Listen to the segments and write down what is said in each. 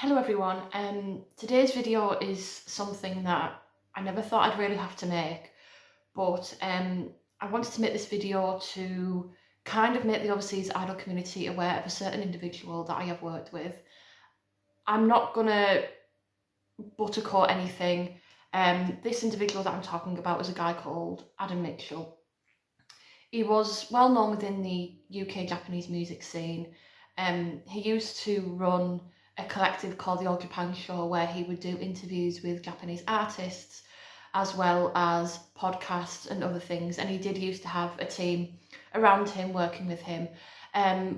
Hello everyone, today's video is something that I never thought I'd really have to make, but I wanted to make this video to kind of make the overseas idol community aware of a certain individual that I have worked with. I'm not gonna buttercoat anything. This individual that I'm talking about is a guy called Adam Mitchell. He was well known within the UK Japanese music scene. He used to run a collective called the All Japan Show, where he would do interviews with Japanese artists as well as podcasts and other things, and he did used to have a team around him working with him.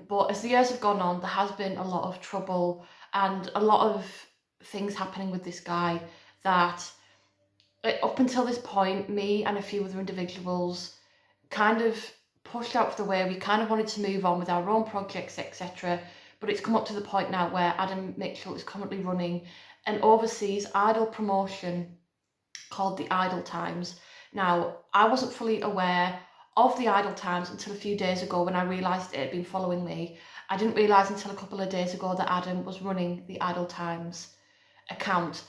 But as the years have gone on, there has been a lot of trouble and a lot of things happening with this guy that up until this point, me and a few other individuals kind of pushed out of the way. We kind of wanted to move on with our own projects, etc. But it's come up to the point now where Adam Mitchell is currently running an overseas idol promotion called the Idol Times. Now, I wasn't fully aware of the Idol Times until a few days ago when I realised it had been following me. I didn't realise until a couple of days ago that Adam was running the Idol Times account.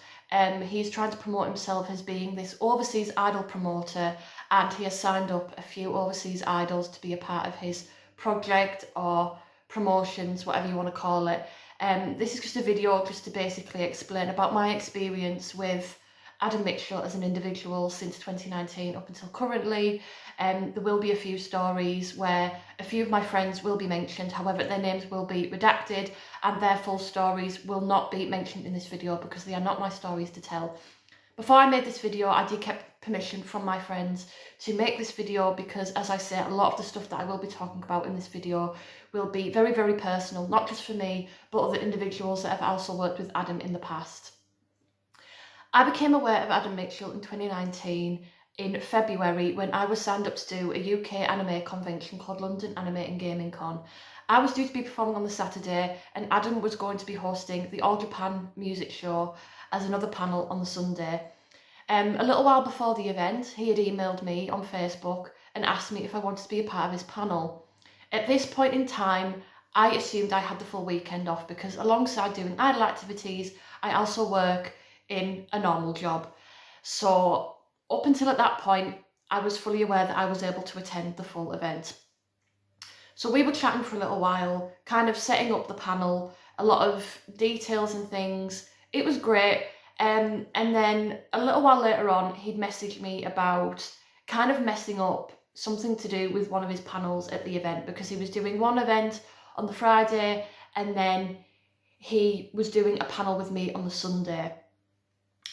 He's trying to promote himself as being this overseas idol promoter, and he has signed up a few overseas idols to be a part of his project or promotions, whatever you want to call it. This is just a video just to basically explain about my experience with Adam Mitchell as an individual since 2019 up until currently. There will be a few stories where a few of my friends will be mentioned, however their names will be redacted and their full stories will not be mentioned in this video because they are not my stories to tell. Before I made this video, I did get permission from my friends to make this video because, as I say, a lot of the stuff that I will be talking about in this video will be very, very personal, not just for me, but other individuals that have also worked with Adam in the past. I became aware of Adam Mitchell in 2019 in February when I was signed up to do a UK anime convention called London Anime and Gaming Con. I was due to be performing on the Saturday and Adam was going to be hosting the All Japan Music Show as another panel on the Sunday. A little while before the event, he had emailed me on Facebook and asked me if I wanted to be a part of his panel. At this point in time, I assumed I had the full weekend off because alongside doing idol activities, I also work in a normal job. So up until at that point, I was fully aware that I was able to attend the full event. So we were chatting for a little while, kind of setting up the panel, a lot of details and things. It was great. And then a little while later on, he'd messaged me about kind of messing up something to do with one of his panels at the event, because he was doing one event on the Friday and then he was doing a panel with me on the Sunday.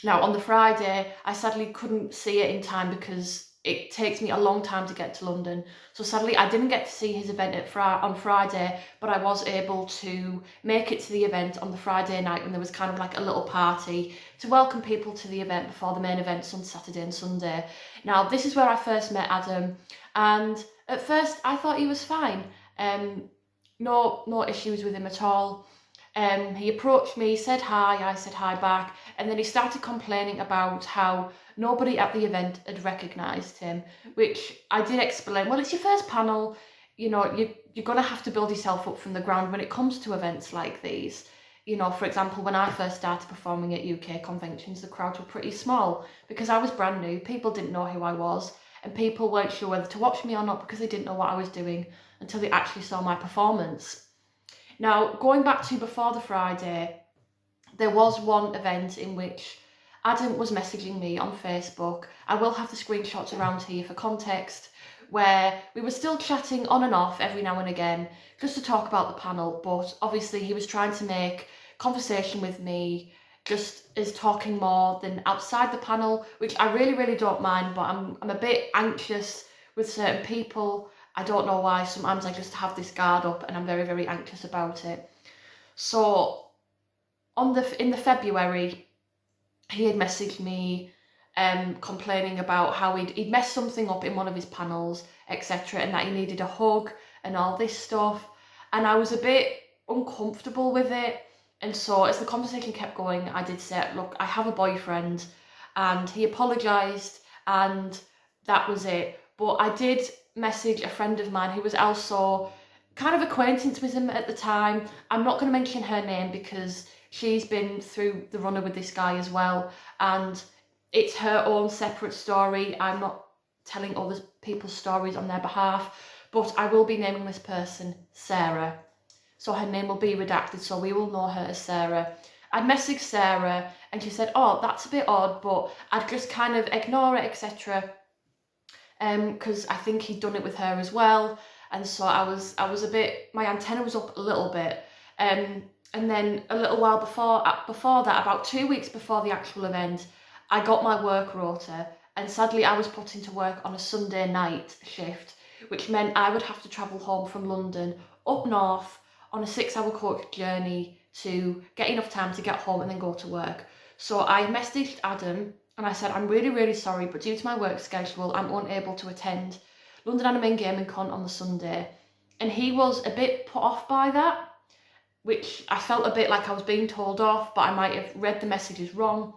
Now, on the Friday, I sadly couldn't see it in time because it takes me a long time to get to London. So sadly, I didn't get to see his event on Friday, but I was able to make it to the event on the Friday night when there was kind of like a little party to welcome people to the event before the main events on Saturday and Sunday. Now, this is where I first met Adam, and at first I thought he was fine. No issues with him at all. He approached me, said hi, I said hi back, and then he started complaining about how nobody at the event had recognised him, which I did explain. Well, it's your first panel, you know, you're going to have to build yourself up from the ground when it comes to events like these. You know, for example, when I first started performing at UK conventions, the crowds were pretty small because I was brand new, people didn't know who I was, and people weren't sure whether to watch me or not because they didn't know what I was doing until they actually saw my performance. Now, going back to before the Friday, there was one event in which Adam was messaging me on Facebook. I will have the screenshots around here for context, where we were still chatting on and off every now and again just to talk about the panel, but obviously he was trying to make conversation with me just as talking more than outside the panel, which I really, really don't mind, but I'm a bit anxious with certain people. I don't know why, sometimes I just have this guard up and I'm very, very anxious about it. So in the February, he had messaged me complaining about how he'd messed something up in one of his panels, etc., and that he needed a hug and all this stuff. And I was a bit uncomfortable with it. And so as the conversation kept going, I did say, look, I have a boyfriend, and he apologised and that was it. But I did message a friend of mine who was also kind of acquaintance with him at the time. I'm not going to mention her name because she's been through the runner with this guy as well, and it's her own separate story. I'm not telling other people's stories on their behalf, but I will be naming this person Sarah. So her name will be redacted, so we will know her as Sarah. I'd messaged Sarah and she said, oh, that's a bit odd, but I'd just kind of ignore it, etc. Because I think he'd done it with her as well. And so I was a bit, my antenna was up a little bit. And then a little while before that, about 2 weeks before the actual event, I got my work rota, and sadly I was put into work on a Sunday night shift, which meant I would have to travel home from London up north on a 6-hour coach journey to get enough time to get home and then go to work. So I messaged Adam and I said, I'm really, really sorry, but due to my work schedule, I'm unable to attend London Anime and Gaming Con on the Sunday. And he was a bit put off by that, which I felt a bit like I was being told off, but I might have read the messages wrong.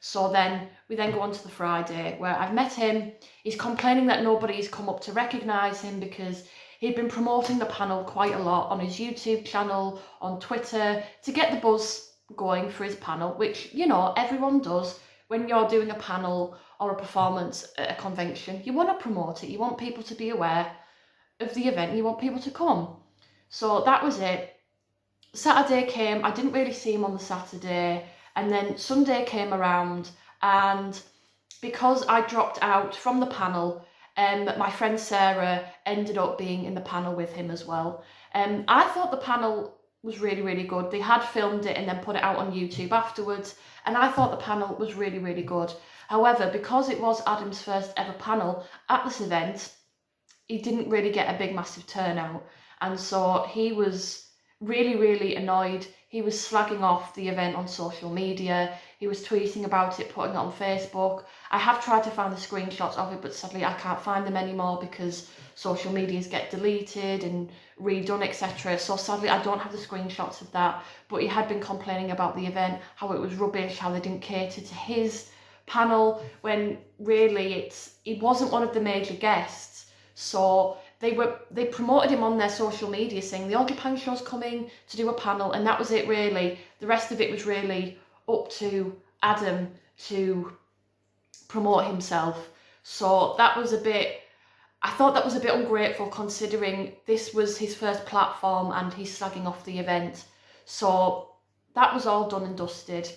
So then we then go on to the Friday where I've met him. He's complaining that nobody's come up to recognise him because he'd been promoting the panel quite a lot on his YouTube channel, on Twitter, to get the buzz going for his panel, which, you know, everyone does when you're doing a panel or a performance at a convention. You want to promote it, you want people to be aware of the event, you want people to come. So that was it. Saturday came, I didn't really see him on the Saturday, and then Sunday came around, and because I dropped out from the panel, my friend Sarah ended up being in the panel with him as well. I thought the panel was really, really good. They had filmed it and then put it out on YouTube afterwards, and I thought the panel was really, really good. However, because it was Adam's first ever panel at this event, he didn't really get a big, massive turnout, and so he was really, really annoyed. He was slagging off the event on social media. He was tweeting about it, putting it on Facebook. I have tried to find the screenshots of it, but sadly I can't find them anymore because social medias get deleted and redone, etc. So sadly I don't have the screenshots of that. But he had been complaining about the event, how it was rubbish, how they didn't cater to his panel, when really he wasn't one of the major guests. So they promoted him on their social media saying the Augie Pang Show's coming to do a panel, and that was it really. The rest of it was really up to Adam to promote himself. So that was a bit, I thought that was a bit ungrateful considering this was his first platform and he's slagging off the event. So that was all done and dusted.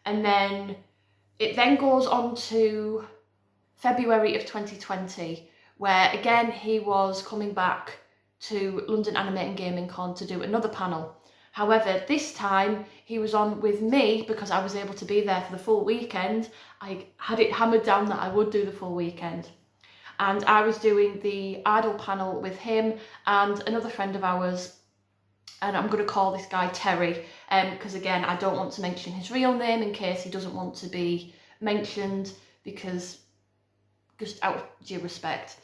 And then it then goes on to February of 2020, where again he was coming back to London Anime and Gaming Con to do another panel. However, this time he was on with me because I was able to be there for the full weekend. I had it hammered down that I would do the full weekend. And I was doing the Idol panel with him and another friend of ours, and I'm going to call this guy Terry, because again, I don't want to mention his real name in case he doesn't want to be mentioned, because just out of due respect.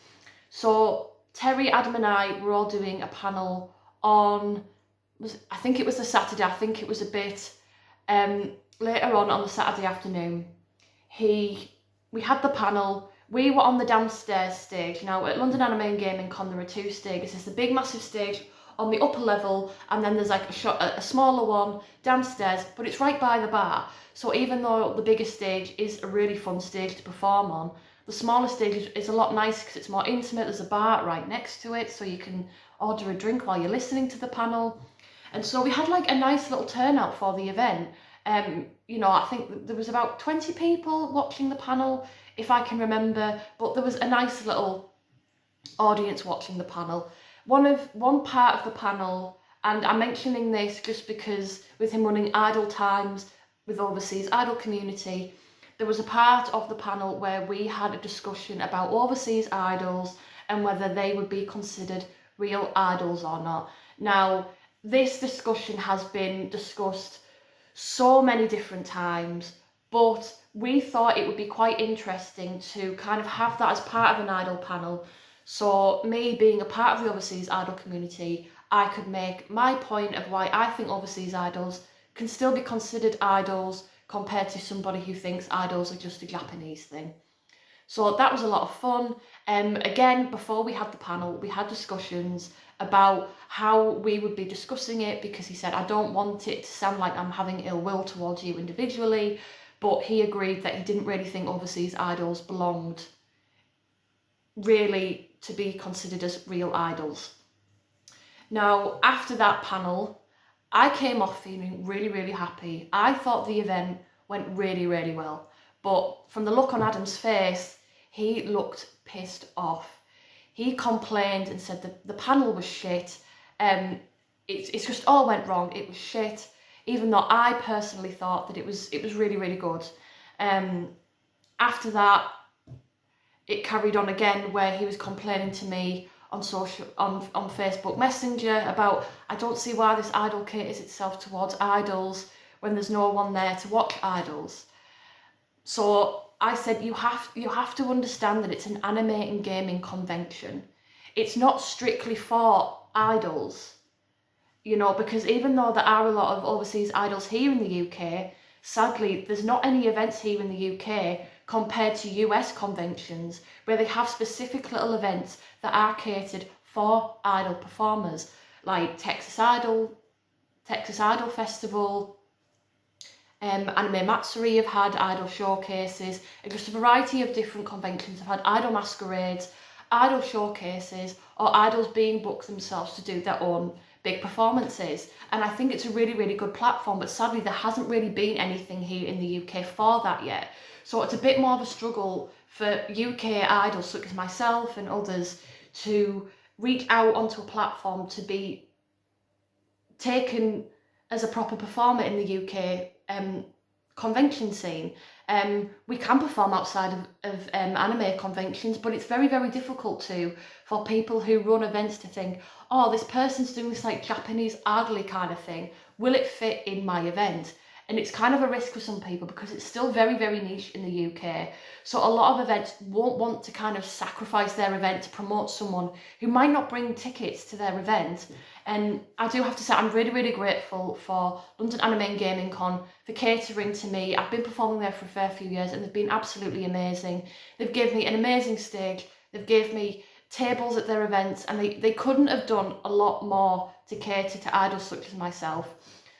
So Terry, Adam and I were all doing a panel on, I think it was the Saturday, I think it was a bit later on the Saturday afternoon. We had the panel, we were on the downstairs stage. Now at London Anime and Gaming Con there are two stages. There's the big massive stage on the upper level, and then there's like a smaller one downstairs, but it's right by the bar. So even though the bigger stage is a really fun stage to perform on, the smaller stage is a lot nicer because it's more intimate. There's a bar right next to it, so you can order a drink while you're listening to the panel. And so we had like a nice little turnout for the event. You know, I think there was about 20 people watching the panel, if I can remember, but there was a nice little audience watching the panel. One part of the panel, and I'm mentioning this just because with him running Idol Times with Overseas Idol Community, there was a part of the panel where we had a discussion about overseas idols and whether they would be considered real idols or not. Now, this discussion has been discussed so many different times, but we thought it would be quite interesting to kind of have that as part of an idol panel. So me being a part of the overseas idol community, I could make my point of why I think overseas idols can still be considered idols compared to somebody who thinks idols are just a Japanese thing. So that was a lot of fun. Again, before we had the panel, we had discussions about how we would be discussing it, because he said, I don't want it to sound like I'm having ill will towards you individually, but he agreed that he didn't really think overseas idols belonged really to be considered as real idols. Now, after that panel, I came off feeling really, really happy. I thought the event went really, really well. But from the look on Adam's face, he looked pissed off. He complained and said that the panel was shit. It's just all went wrong. It was shit. Even though I personally thought that it was really, really good. After that, it carried on again, where he was complaining to me on Facebook Messenger about, I don't see why this idol caters itself towards idols when there's no one there to watch idols. So I said, you have to understand that it's an anime and gaming convention. It's not strictly for idols, you know, because even though there are a lot of overseas idols here in the UK, sadly, there's not any events here in the UK compared to US conventions where they have specific little events that are catered for idol performers, like Texas Idol Festival, Anime Matsuri have had idol showcases, and just a variety of different conventions have had idol masquerades, idol showcases, or idols being booked themselves to do their own big performances. And I think it's a really, really good platform, but sadly there hasn't really been anything here in the UK for that yet. So it's a bit more of a struggle for UK idols such as myself and others to reach out onto a platform to be taken as a proper performer in the UK convention scene. We can perform outside of anime conventions, but it's very, very difficult for people who run events to think, oh, this person's doing this like Japanese idol kind of thing. Will it fit in my event? And it's kind of a risk for some people because it's still very, very niche in the UK. So a lot of events won't want to kind of sacrifice their event to promote someone who might not bring tickets to their event. And I do have to say, I'm really, really grateful for London Anime and Gaming Con for catering to me. I've been performing there for a fair few years and they've been absolutely amazing. They've given me an amazing stage. They've given me tables at their events, and they couldn't have done a lot more to cater to idols such as myself.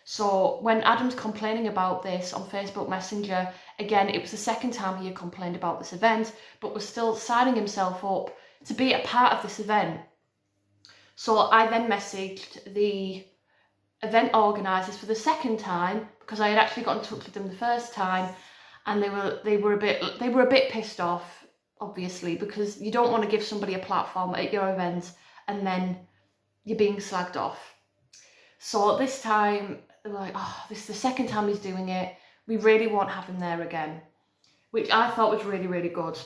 So when Adam's complaining about this on Facebook Messenger, again, it was the second time he had complained about this event, but was still signing himself up to be a part of this event. So I then messaged the event organisers for the second time, because I had actually got in touch with them the first time, and they were a bit pissed off, obviously, because you don't want to give somebody a platform at your event and then you're being slagged off. So this time they were like, oh, this is the second time he's doing it. We really won't have him there again, which I thought was really, really good.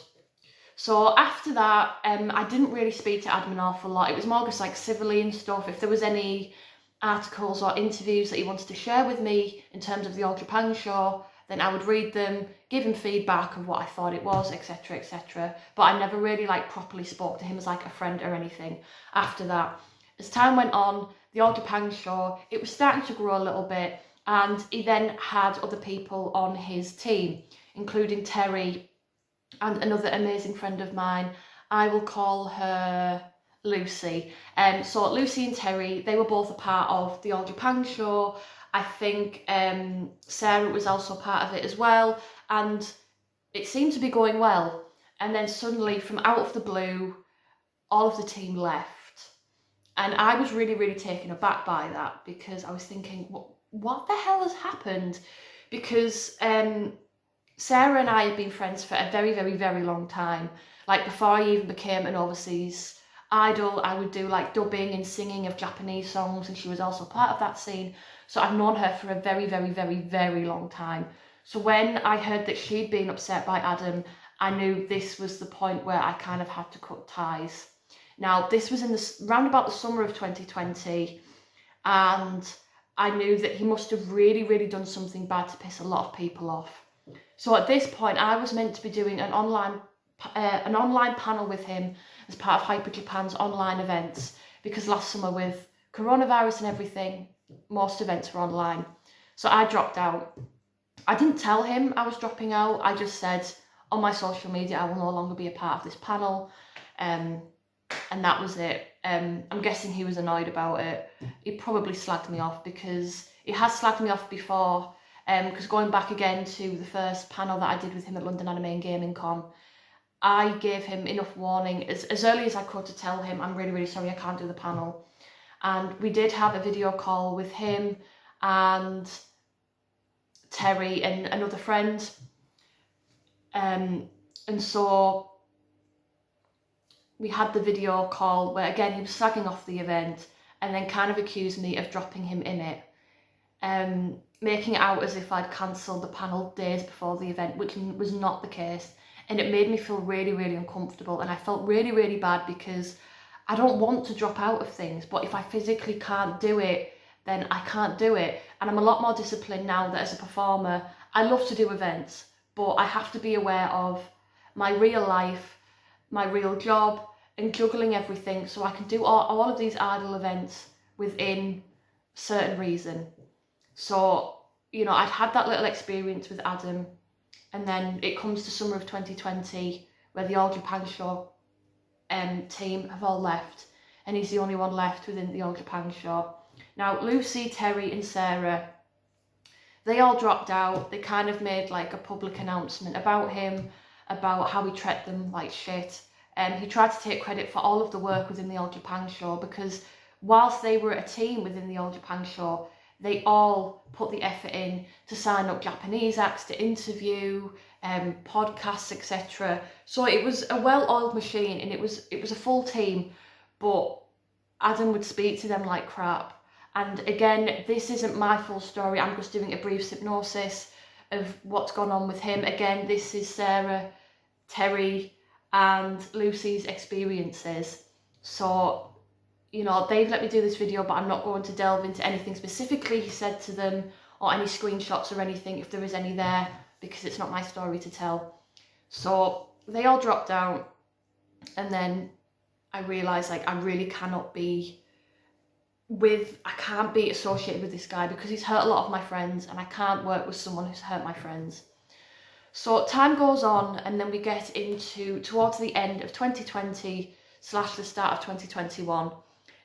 So after that, I didn't really speak to Adam an awful lot. It was more just like civilly and stuff. If there was any articles or interviews that he wanted to share with me in terms of the All Japan show, then I would read them, give him feedback of what I thought it was, etc, etc. But I never really like properly spoke to him as like a friend or anything after that. As time went on, the All Japan show, it was starting to grow a little bit, and he then had other people on his team, including Terry and another amazing friend of mine. I will call her Lucy. So Lucy and Terry, they were both a part of the All Japan show. I think Sarah was also part of it as well, and it seemed to be going well. And then suddenly, from out of the blue, all of the team left. And I was really, really taken aback by that, because I was thinking, what the hell has happened? Because Sarah and I had been friends for a very, very, very long time. Like before I even became an overseas idol, I would do like dubbing and singing of Japanese songs, and she was also part of that scene. So I've known her for a very, very, very, very long time. So when I heard that she'd been upset by Adam, I knew this was the point where I kind of had to cut ties. Now, this was in round about the summer of 2020, and I knew that he must have really, really done something bad to piss a lot of people off. So at this point, I was meant to be doing an online panel with him as part of Hyper Japan's online events, because last summer with coronavirus and everything, most events were online. So I dropped out. I didn't tell him I was dropping out. I just said on my social media I will no longer be a part of this panel. and that was it. I'm guessing he was annoyed about it. He probably slagged me off because he has slagged me off before. Because going back again to the first panel that I did with him at London Anime and Gaming Con, I gave him enough warning as early as I could to tell him, I'm really, really sorry, I can't do the panel. And we did have a video call with him and Terry and another friend. And so we had the video call where, again, he was slagging off the event and then kind of accused me of dropping him in it. Making it out as if I'd cancelled the panel days before the event, which was not the case. And it made me feel really, really uncomfortable. And I felt really, really bad because I don't want to drop out of things, but if I physically can't do it, then I can't do it. And I'm a lot more disciplined now that as a performer, I love to do events, but I have to be aware of my real life, my real job, and juggling everything so I can do all of these idle events within certain reason. So, you know, I'd had that little experience with Adam, and then it comes to summer of 2020 where the All Japan Show team have all left, and he's the only one left within the All Japan Show. Now, Lucy, Terry and Sarah, they all dropped out. They kind of made like a public announcement about him, about how he treated them like shit. He tried to take credit for all of the work within the All Japan Show because whilst they were a team within the All Japan Show, they all put the effort in to sign up Japanese acts, to interview, podcasts, etc. So it was a well-oiled machine, and it was a full team, but Adam would speak to them like crap. And again, this isn't my full story. I'm just doing a brief synopsis of what's gone on with him. Again, this is Sarah, Terry, and Lucy's experiences. So, you know, they've let me do this video, but I'm not going to delve into anything specifically he said to them or any screenshots or anything, if there is any there, because it's not my story to tell. So they all dropped out, and then I realised, like, I really cannot be I can't be associated with this guy because he's hurt a lot of my friends, and I can't work with someone who's hurt my friends. So time goes on, and then we get into towards the end of 2020 / the start of 2021.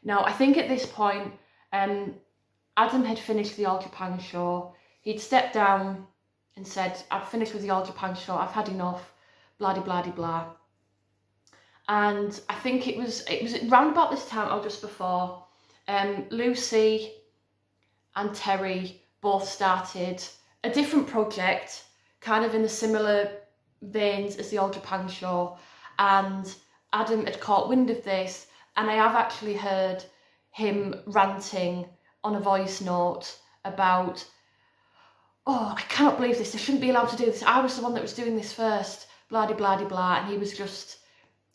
Now, I think at this point, Adam had finished the All Japan Show. He'd stepped down and said, I've finished with the All Japan Show, I've had enough, blah, blah, blah, blah. And I think it was round about this time or just before, Lucy and Terry both started a different project, kind of in the similar veins as the All Japan Show. And Adam had caught wind of this, and I have actually heard him ranting on a voice note about, oh, I cannot believe this, I shouldn't be allowed to do this, I was the one that was doing this first, blah, blah, blah, blah. And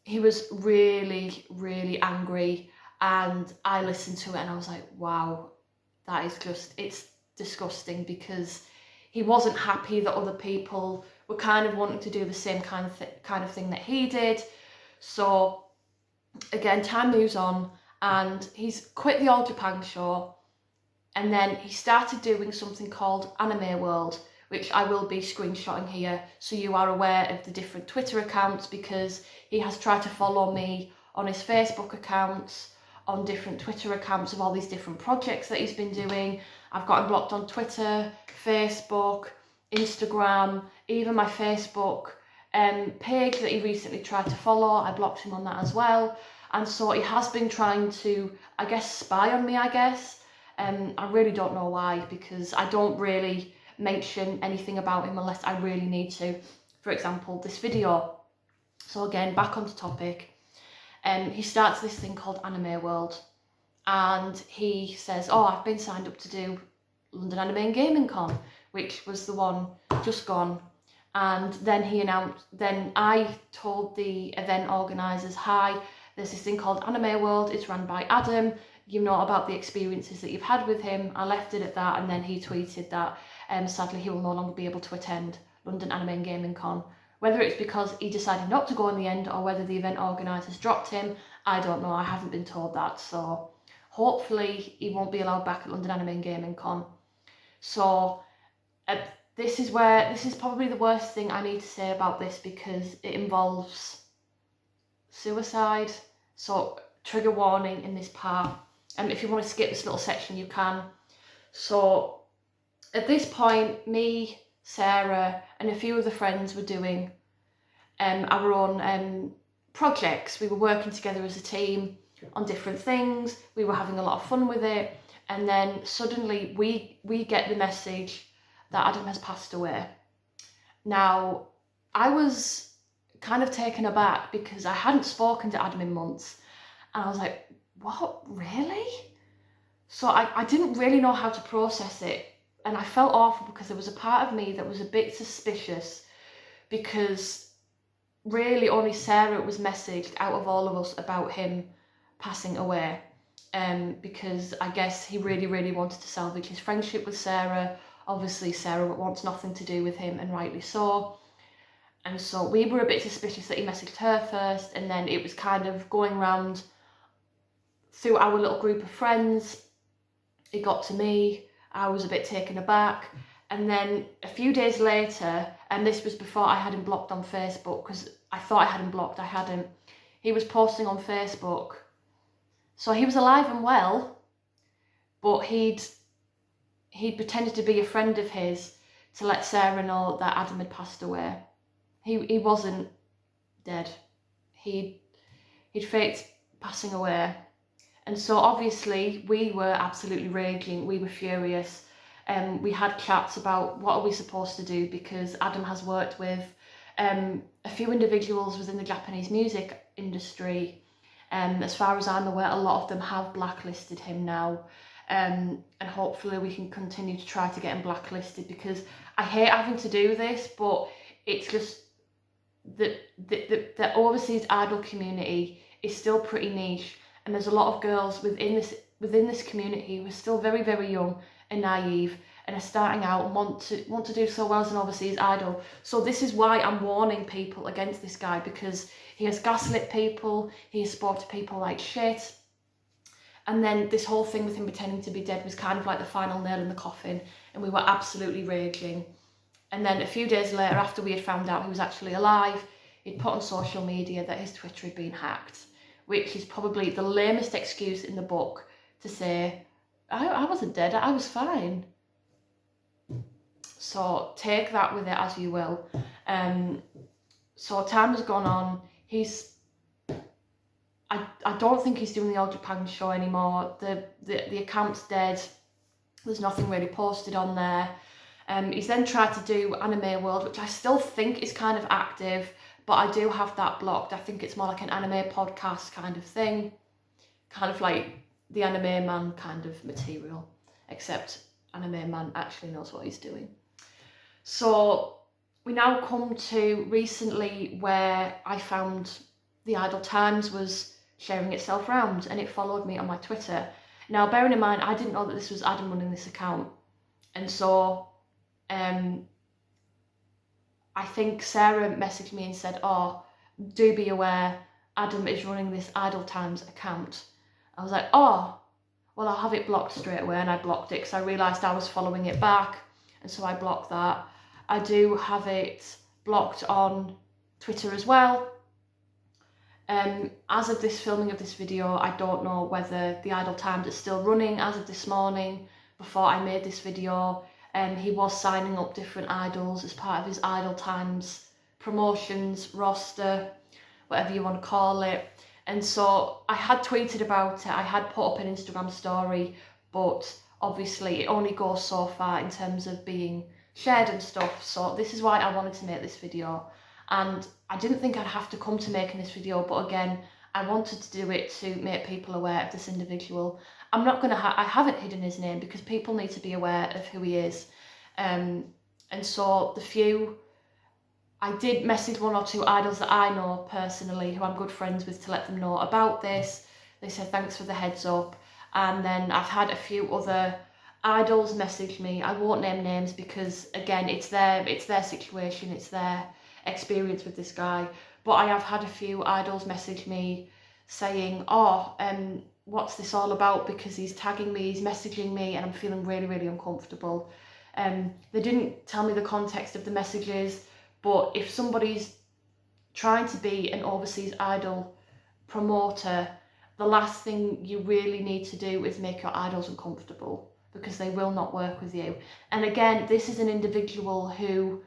he was really, really angry. And I listened to it and I was like, wow, that is it's disgusting, because he wasn't happy that other people were kind of wanting to do the same kind of thing that he did. So again, time moves on, and he's quit the All Japan Show, and then he started doing something called Anime World, which I will be screenshotting here so you are aware of the different Twitter accounts, because he has tried to follow me on his Facebook accounts, on different Twitter accounts of all these different projects that he's been doing. I've got him blocked on Twitter, Facebook, Instagram, even my Facebook page that he recently tried to follow, I blocked him on that as well. And so he has been trying to, I guess, spy on me, I guess. I really don't know why, because I don't really mention anything about him unless I really need to. For example, this video. So again, back onto topic. He starts this thing called Anime World, and he says, oh, I've been signed up to do London Anime and Gaming Con, which was the one just gone. And then then I told the event organisers, hi, there's this thing called Anime World, it's run by Adam, you know about the experiences that you've had with him. I left it at that, and then he tweeted that sadly he will no longer be able to attend London Anime and Gaming Con. Whether it's because he decided not to go in the end or whether the event organisers dropped him, I don't know, I haven't been told that. So hopefully he won't be allowed back at London Anime and Gaming Con. So this is probably the worst thing I need to say about this, because it involves suicide So trigger warning in this part. And if you want to skip this little section, you can. So at this point, me, Sarah, and a few other friends were doing our own projects. We were working together as a team on different things. We were having a lot of fun with it. And then suddenly we get the message that Adam has passed away. Now, I was kind of taken aback because I hadn't spoken to Adam in months. And I was like, what, really? So I didn't really know how to process it. And I felt awful because there was a part of me that was a bit suspicious, because really only Sarah was messaged out of all of us about him passing away. Because I guess he really, really wanted to salvage his friendship with Sarah. Obviously, Sarah wants nothing to do with him, and rightly so. And so we were a bit suspicious that he messaged her first, and then it was kind of going around through our little group of friends. It got to me. I was a bit taken aback. And then a few days later, and this was before I had him blocked on Facebook, because I thought I had him blocked, I hadn't. He was posting on Facebook. So he was alive and well, but he'd pretended to be a friend of his to let Sarah know that Adam had passed away. He wasn't dead. He'd faked passing away. And so obviously we were absolutely raging. We were furious. We had chats about what are we supposed to do, because Adam has worked with a few individuals within the Japanese music industry. As far as I'm aware, a lot of them have blacklisted him now. And hopefully we can continue to try to get him blacklisted, because I hate having to do this, but it's just the overseas idol community is still pretty niche, and there's a lot of girls within this community who are still very, very young and naive and are starting out and want to do so well as an overseas idol. So this is why I'm warning people against this guy, because he has gaslit people, he has spoken to people like shit. And then this whole thing with him pretending to be dead was kind of like the final nail in the coffin, and we were absolutely raging. And then a few days later, after we had found out he was actually alive, he'd put on social media that his Twitter had been hacked, which is probably the lamest excuse in the book to say, I wasn't dead, I was fine. So take that with it as you will. So time has gone on. I don't think he's doing the All Japan show anymore. The account's dead. There's nothing really posted on there. He's then tried to do Anime World, which I still think is kind of active, but I do have that blocked. I think it's more like an anime podcast kind of thing. Kind of like the Anime Man kind of material, except Anime Man actually knows what he's doing. So we now come to recently, where I found the Idle Times was sharing itself round, and it followed me on my Twitter. Now, bearing in mind, I didn't know that this was Adam running this account. And so I think Sarah messaged me and said, oh, do be aware, Adam is running this Idle Times account. I was like, oh, well, I'll have it blocked straight away. And I blocked it because I realised I was following it back. And so I blocked that. I do have it blocked on Twitter as well. As of this filming of this video, I don't know whether the Idle Times is still running. As of this morning, before I made this video, he was signing up different idols as part of his Idle Times promotions, roster, whatever you want to call it. And so I had tweeted about it, I had put up an Instagram story, but obviously it only goes so far in terms of being shared and stuff. So this is why I wanted to make this video. And I didn't think I'd have to come to making this video, but again, I wanted to do it to make people aware of this individual. I'm not going to I haven't hidden his name because people need to be aware of who he is. And so I did message one or two idols that I know personally, who I'm good friends with, to let them know about this. They said thanks for the heads up. And then I've had a few other idols message me. I won't name names because again, it's their situation, it's their experience with this guy. But I have had a few idols message me saying, oh, what's this all about? Because he's tagging me, he's messaging me, and I'm feeling really, really uncomfortable. They didn't tell me the context of the messages, but if somebody's trying to be an overseas idol promoter, the last thing you really need to do is make your idols uncomfortable, because they will not work with you. And again, this is an individual who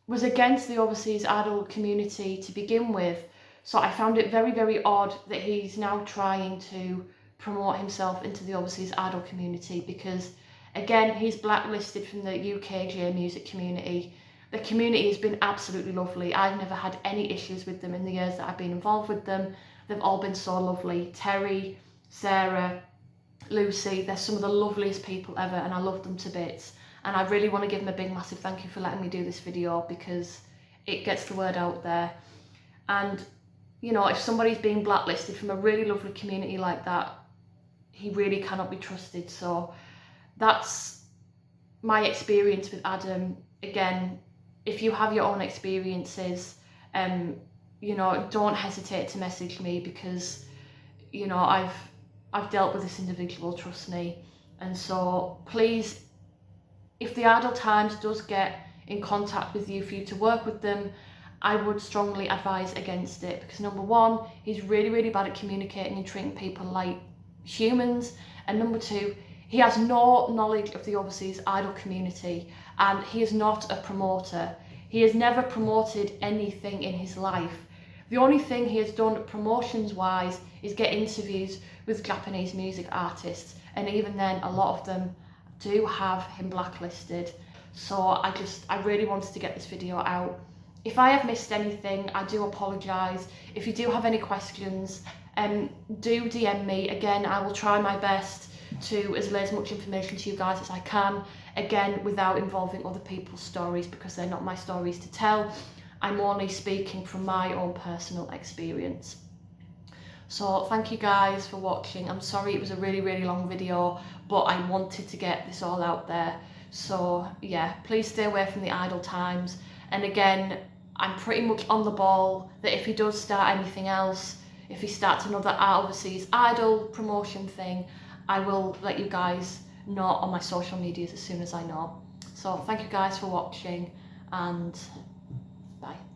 was against the overseas idol community to begin with. So I found it very, very odd that he's now trying to promote himself into the overseas idol community, because again, he's blacklisted from the UKJ music community. The community has been absolutely lovely. I've never had any issues with them in the years that I've been involved with them. They've all been so lovely. Terry, Sarah, Lucy, they're some of the loveliest people ever, and I love them to bits. And I really want to give them a big massive thank you for letting me do this video, because it gets the word out there. And you know, if somebody's being blacklisted from a really lovely community like that, he really cannot be trusted. So that's my experience with Adam. Again, if you have your own experiences, you know, don't hesitate to message me, because you know, I've dealt with this individual, trust me. And so please, if the Idle Times does get in contact with you for you to work with them, I would strongly advise against it, because number one, he's really, really bad at communicating and treating people like humans, and number two, he has no knowledge of the overseas idol community, and he is not a promoter. He has never promoted anything in his life. The only thing he has done promotions wise is get interviews with Japanese music artists, and even then a lot of them do have him blacklisted. So I really wanted to get this video out. If I have missed anything, I do apologise. If you do have any questions, do DM me. Again, I will try my best to relay as much information to you guys as I can, again without involving other people's stories, because they're not my stories to tell. I'm only speaking from my own personal experience. So thank you guys for watching. I'm sorry it was a really, really long video, but I wanted to get this all out there. So yeah, please stay away from the Idle Times. And again, I'm pretty much on the ball that if he does start anything else, if he starts another overseas idol promotion thing, I will let you guys know on my social medias as soon as I know. So thank you guys for watching, and bye.